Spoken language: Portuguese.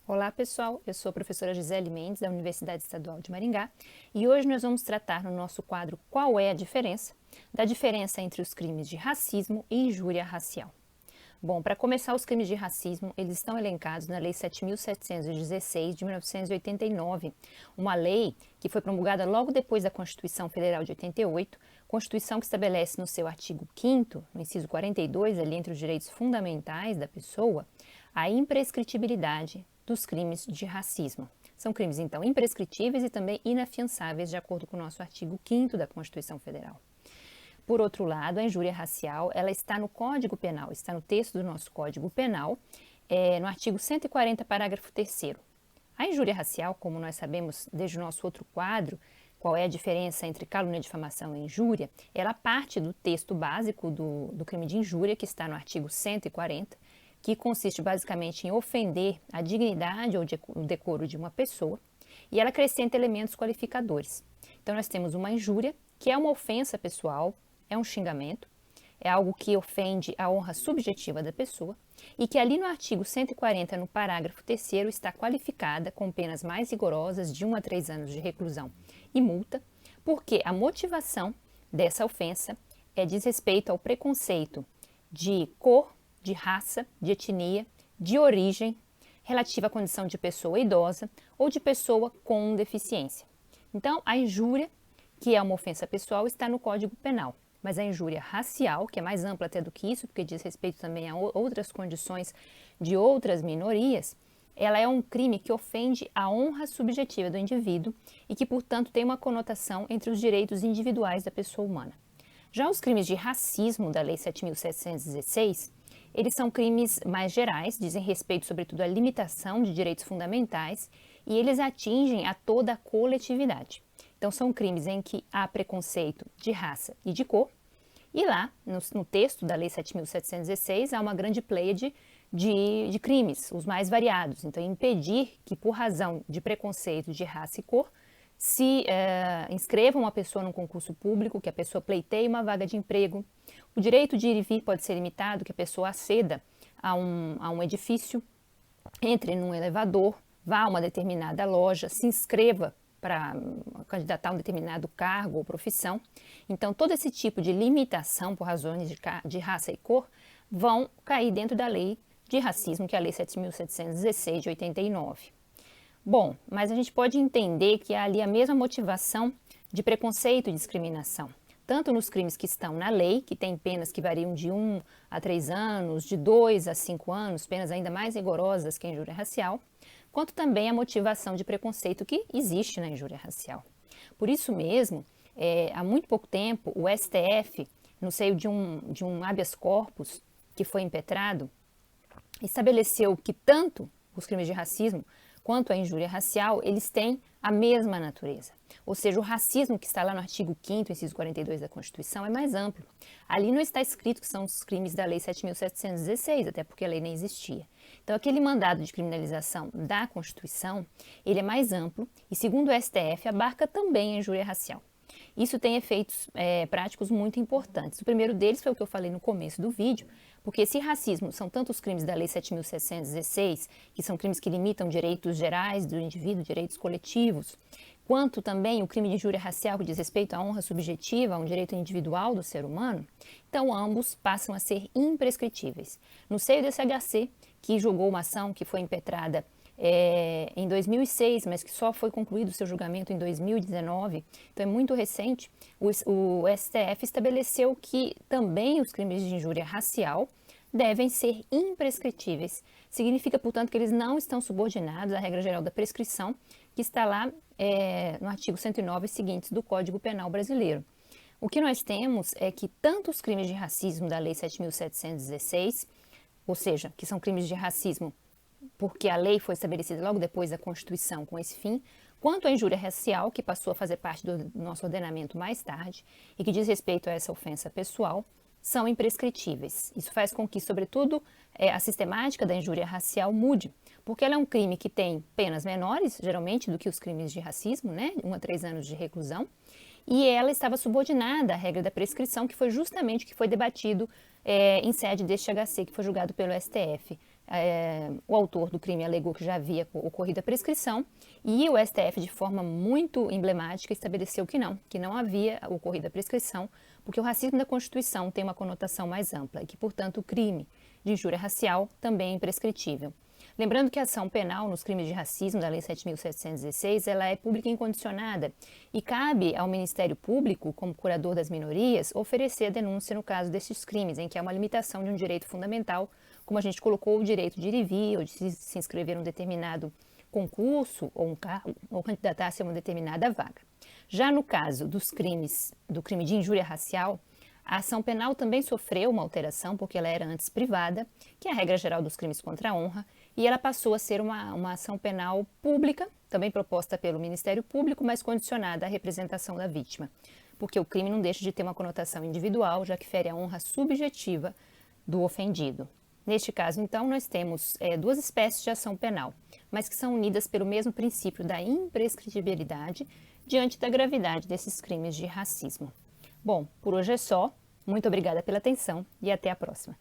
Olá pessoal, eu sou a professora Gisele Mendes da Universidade Estadual de Maringá e hoje nós vamos tratar no nosso quadro Qual é a diferença? Da diferença entre os crimes de racismo e injúria racial. Bom, para começar, os crimes de racismo, eles estão elencados na Lei 7.716 de 1989, uma lei que foi promulgada logo depois da Constituição Federal de 88, Constituição que estabelece no seu artigo 5º, no inciso 42, ali entre os direitos fundamentais da pessoa, a imprescritibilidade dos crimes de racismo. São crimes, então, imprescritíveis e também inafiançáveis, de acordo com o nosso artigo 5º da Constituição Federal. Por outro lado, a injúria racial, ela está no Código Penal, está no texto do nosso Código Penal, no artigo 140, parágrafo 3º. A injúria racial, como nós sabemos desde o nosso outro quadro, qual é a diferença entre calúnia, difamação e injúria, ela parte do texto básico do crime de injúria, que está no artigo 140, que consiste basicamente em ofender a dignidade ou o decoro de uma pessoa, e ela acrescenta elementos qualificadores. Então, nós temos uma injúria, que é uma ofensa pessoal, é um xingamento, é algo que ofende a honra subjetiva da pessoa, e que ali no artigo 140, no parágrafo 3º, está qualificada com penas mais rigorosas de 1 a 3 anos de reclusão e multa, porque a motivação dessa ofensa diz respeito ao preconceito de cor, de raça, de etnia, de origem, relativa à condição de pessoa idosa ou de pessoa com deficiência. Então, a injúria, que é uma ofensa pessoal, está no Código Penal. Mas a injúria racial, que é mais ampla até do que isso, porque diz respeito também a outras condições de outras minorias, ela é um crime que ofende a honra subjetiva do indivíduo e que, portanto, tem uma conotação entre os direitos individuais da pessoa humana. Já os crimes de racismo da Lei 7.716, eles são crimes mais gerais, dizem respeito, sobretudo, à limitação de direitos fundamentais e eles atingem a toda a coletividade. Então, são crimes em que há preconceito de raça e de cor, e lá, no texto da Lei 7.716, há uma grande pleiade de crimes, os mais variados. Então, impedir que, por razão de preconceito de raça e cor, se inscreva uma pessoa num concurso público, que a pessoa pleiteie uma vaga de emprego. O direito de ir e vir pode ser limitado, que a pessoa aceda a um edifício, entre num elevador, vá a uma determinada loja, se inscreva para candidatar a um determinado cargo ou profissão. Então, todo esse tipo de limitação por razões de raça e cor vão cair dentro da lei de racismo, que é a Lei 7.716 de 89. Bom, mas a gente pode entender que há ali a mesma motivação de preconceito e discriminação, tanto nos crimes que estão na lei, que tem penas que variam de 1 a 3 anos, de 2 a 5 anos, penas ainda mais rigorosas que a injúria racial, quanto também a motivação de preconceito que existe na injúria racial. Por isso mesmo, há muito pouco tempo, o STF, no seio de um habeas corpus que foi impetrado, estabeleceu que tanto os crimes de racismo quanto a injúria racial, eles têm a mesma natureza. Ou seja, o racismo que está lá no artigo 5º, inciso 42 da Constituição, é mais amplo. Ali não está escrito que são os crimes da Lei 7.716, até porque a lei nem existia. Então, aquele mandado de criminalização da Constituição, ele é mais amplo e, segundo o STF, abarca também a injúria racial. Isso tem efeitos práticos muito importantes. O primeiro deles foi o que eu falei no começo do vídeo, porque se racismo são tanto os crimes da Lei 7.716, que são crimes que limitam direitos gerais do indivíduo, direitos coletivos, quanto também o crime de injúria racial, que diz respeito à honra subjetiva, a um direito individual do ser humano, então ambos passam a ser imprescritíveis. No seio desse HC, que julgou uma ação que foi impetrada em 2006, mas que só foi concluído o seu julgamento em 2019, então é muito recente, o STF estabeleceu que também os crimes de injúria racial devem ser imprescritíveis. Significa, portanto, que eles não estão subordinados à regra geral da prescrição, que está lá no artigo 109 e seguintes do Código Penal brasileiro. O que nós temos é que tanto os crimes de racismo da Lei 7.716, ou seja, que são crimes de racismo porque a lei foi estabelecida logo depois da Constituição com esse fim, quanto à injúria racial, que passou a fazer parte do nosso ordenamento mais tarde e que diz respeito a essa ofensa pessoal, são imprescritíveis. Isso faz com que, sobretudo, a sistemática da injúria racial mude, porque ela é um crime que tem penas menores, geralmente, do que os crimes de racismo, né? 1 a 3 anos de reclusão, e ela estava subordinada à regra da prescrição, que foi justamente o que foi debatido em sede deste HC, que foi julgado pelo STF o autor do crime alegou que já havia ocorrido a prescrição e o STF, de forma muito emblemática, estabeleceu que não havia ocorrido a prescrição, porque o racismo da Constituição tem uma conotação mais ampla e que, portanto, o crime de injúria racial também é imprescritível. Lembrando que a ação penal nos crimes de racismo da Lei 7.716, ela é pública e incondicionada e cabe ao Ministério Público, como curador das minorias, oferecer a denúncia no caso desses crimes, em que há uma limitação de um direito fundamental, como a gente colocou o direito de ir e vir, ou de se inscrever em um determinado concurso ou candidatar-se a uma determinada vaga. Já no caso do crime de injúria racial, a ação penal também sofreu uma alteração, porque ela era antes privada, que é a regra geral dos crimes contra a honra, e ela passou a ser uma ação penal pública, também proposta pelo Ministério Público, mas condicionada à representação da vítima, porque o crime não deixa de ter uma conotação individual, já que fere a honra subjetiva do ofendido. Neste caso, então, nós temos duas espécies de ação penal, mas que são unidas pelo mesmo princípio da imprescritibilidade diante da gravidade desses crimes de racismo. Bom, por hoje é só. Muito obrigada pela atenção e até a próxima.